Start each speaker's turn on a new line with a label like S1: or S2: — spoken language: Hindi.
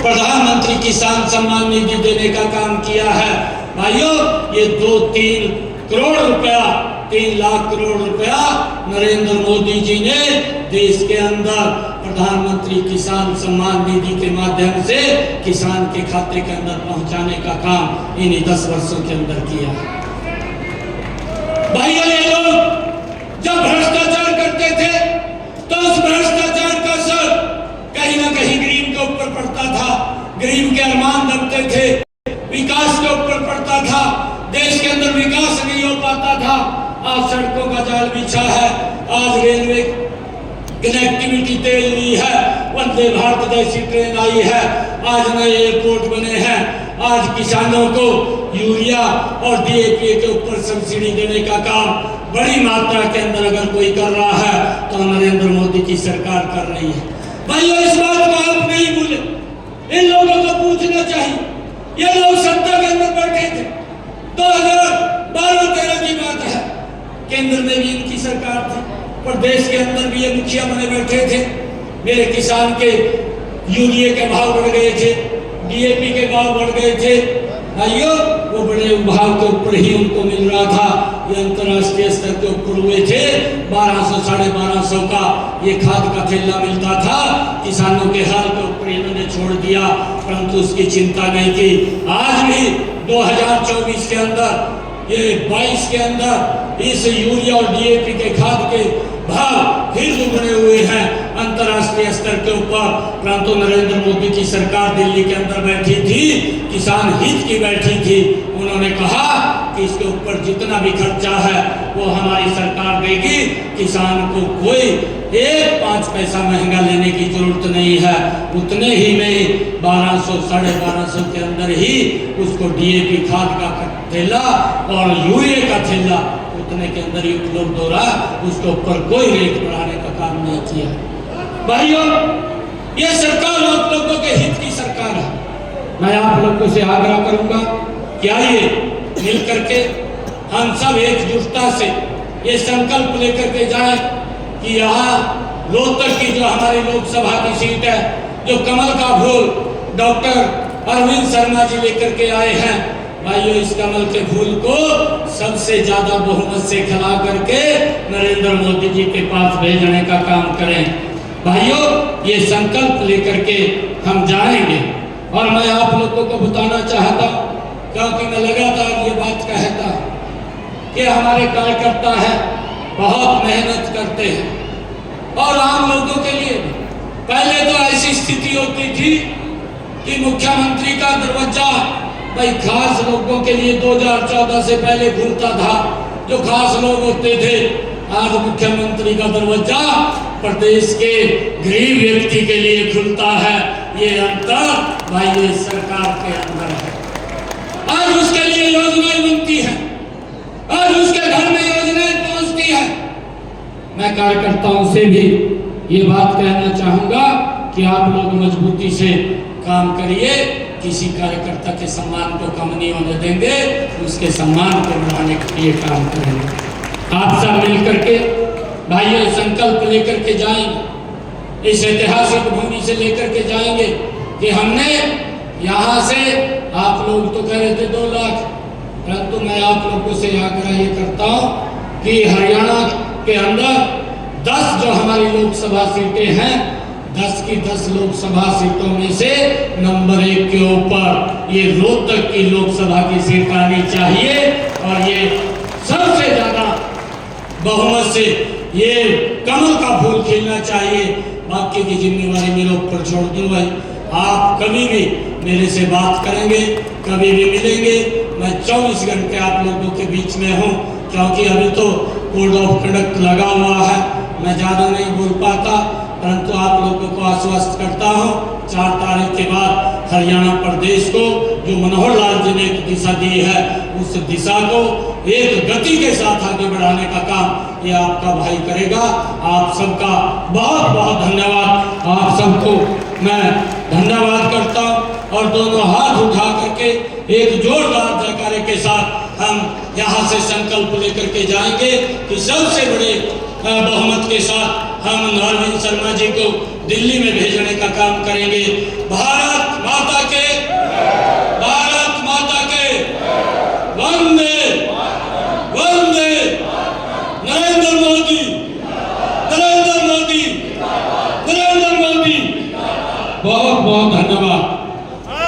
S1: प्रधानमंत्री किसान सम्मान निधि देने का काम किया है। भाइयों, ये 2-3 करोड़ रुपया, 3 लाख करोड़ रुपया नरेंद्र मोदी जी ने देश के अंदर प्रधानमंत्री किसान सम्मान निधि के माध्यम से किसान के खाते के अंदर पहुंचाने का काम इन्हीं 10 वर्षों के अंदर किया। भाइयों, ये लोग जब भ्रष्टाचार करते थे तो उस भ्रष्टाचार का असर कहीं ना कहीं गरीब के ऊपर पड़ता था, गरीब के अरमान दबते थे, विकास के ऊपर पड़ता था, देश के अंदर विकास नहीं हो पाता था। आज सड़कों का जाल बिछा है, आज रेलवे कनेक्टिविटी तेज हुई है, वंदे भारत जैसी ट्रेन आई है, आज नए एयरपोर्ट बने हैं, आज किसानों को यूरिया और DAP के ऊपर सब्सिडी देने का काम बड़ी मात्रा के अंदर अगर कोई कर रहा है तो नरेंद्र मोदी की सरकार कर रही है। भाइयों, इस बात को आप नहीं भूले, इन लोगों को पूछना चाहिए। ये लोग सत्ता के अंदर बैठे थे, 2012-13 की बात है, केंद्र में भी इनकी सरकार थी, प्रदेश के अंदर भी ये मुखिया बने बैठे थे। मेरे किसान के यूरिया के भाव बढ़ गए थे, DAP के भाव बढ़ गए थे। भाइयों, वो बड़े भाव के ऊपर ही उनको मिल रहा था। ये अंतर्राष्ट्रीय स्तर के ऊपर हुए थे, 1200 साढ़े 1200 का ये खाद का थैला मिलता था। किसानों के हाल के ऊपर इन्होंने छोड़ दिया, परंतु उसकी चिंता नहीं की। आज भी 2024 के अंदर, ये 22 के अंदर इस यूरिया और DAP के खाद के भाव फिर दुगने हुए हैं अंतर्राष्ट्रीय स्तर के ऊपर। परंतु नरेंद्र मोदी की सरकार दिल्ली के अंदर बैठी थी, किसान हित की बैठी थी। उन्होंने कहा कि इसके ऊपर जितना भी खर्चा है वो हमारी सरकार देगी, किसान को कोई 1-5 पैसा महंगा लेने की जरूरत नहीं है। उतने ही में 1200 साढ़े 1200 के अंदर ही उसको DAP खाद का थैला और यूरिया का थैला उतने के अंदर ही उपलब्ध हो रहा, उसके ऊपर कोई रेट बढ़ाने का काम नहीं किया। भाइयों, ये सरकार आप लोगों के हित की सरकार है। मैं आप लोगों से आग्रह करूंगा कि आइए मिल करके हम सब एकजुटता से ये संकल्प लेकर के जाएं कि यहाँ रोहतक की जो हमारी लोकसभा की सीट है, जो कमल का फूल डॉक्टर अरविंद शर्मा जी लेकर के आए हैं, भाइयों, इस कमल के फूल को सबसे ज्यादा बहुमत से खिला करके नरेंद्र मोदी जी के पास भेजने का काम करें। भाइयों, ये संकल्प लेकर के हम जाएंगे। और मैं आप लोगों को बताना चाहता, क्योंकि मैं लगातार ये बात कहता कि हमारे कार्यकर्ता है, बहुत मेहनत करते हैं और आम लोगों के लिए पहले तो ऐसी स्थिति होती थी कि मुख्यमंत्री का दरवाजा भाई खास लोगों के लिए 2014 से पहले खुलता था, जो खास लोग होते थे। आज मुख्यमंत्री का दरवाजा प्रदेश के गरीब व्यक्ति के लिए खुलता है। ये अंतर भाई ये सरकार के अंदर है। आज उसके लिए योजनाएं बनती हैं, आज उसके घर में योजनाएं पहुंचती है। मैं कार्यकर्ताओं से भी ये बात कहना चाहूंगा कि आप लोग मजबूती से काम करिए, किसी कार्यकर्ता के सम्मान को कम नहीं होने देंगे, उसके सम्मान को बढ़ाने के लिए काम करेंगे। आप सब मिलकर के भाइयों संकल्प लेकर के जाएंगे, इस ऐतिहासिक भूमि से लेकर के जाएंगे कि हमने यहाँ से, आप लोग तो कह रहे थे 2 लाख, परंतु मैं आप लोगों से आग्रह ये करता हूँ कि हरियाणा के अंदर 10 जो हमारी लोकसभा सीटें हैं, 10 की 10 लोकसभा सीटों में से नंबर 1 के ऊपर ये रोहतक की लोकसभा की सीट आनी चाहिए और ये सबसे ज्यादा बहुमत से ये कमल का फूल खिलना चाहिए। बाकी की जिम्मेवारी मेरे ऊपर छोड़ दूं। भाई, आप कभी भी मेरे से बात करेंगे, कभी भी मिलेंगे, मैं 24 घंटे आप लोगों के बीच में हूँ, क्योंकि अभी तो कोड ऑफ कंडक्ट लगा हुआ है, मैं ज़्यादा नहीं बोल पाता, परंतु आप लोगों को आश्वस्त करता हूँ 4 तारीख के बाद हरियाणा प्रदेश को जो मनोहर लाल जी ने एक दिशा दी है, उस दिशा को एक गति के साथ आगे बढ़ाने का काम ये आपका भाई करेगा। आप सबका बहुत बहुत धन्यवाद। आप सबको मैं धन्यवाद करता हूँ और दोनों हाथ उठा करके एक जोरदार जयकारे के साथ हम यहाँ से संकल्प लेकर के जाएंगे कि सबसे बड़े बहुमत के साथ हम अरविंद शर्मा जी को दिल्ली में भेजने का काम करेंगे। भारत माता बहुत बहुत धन्यवाद।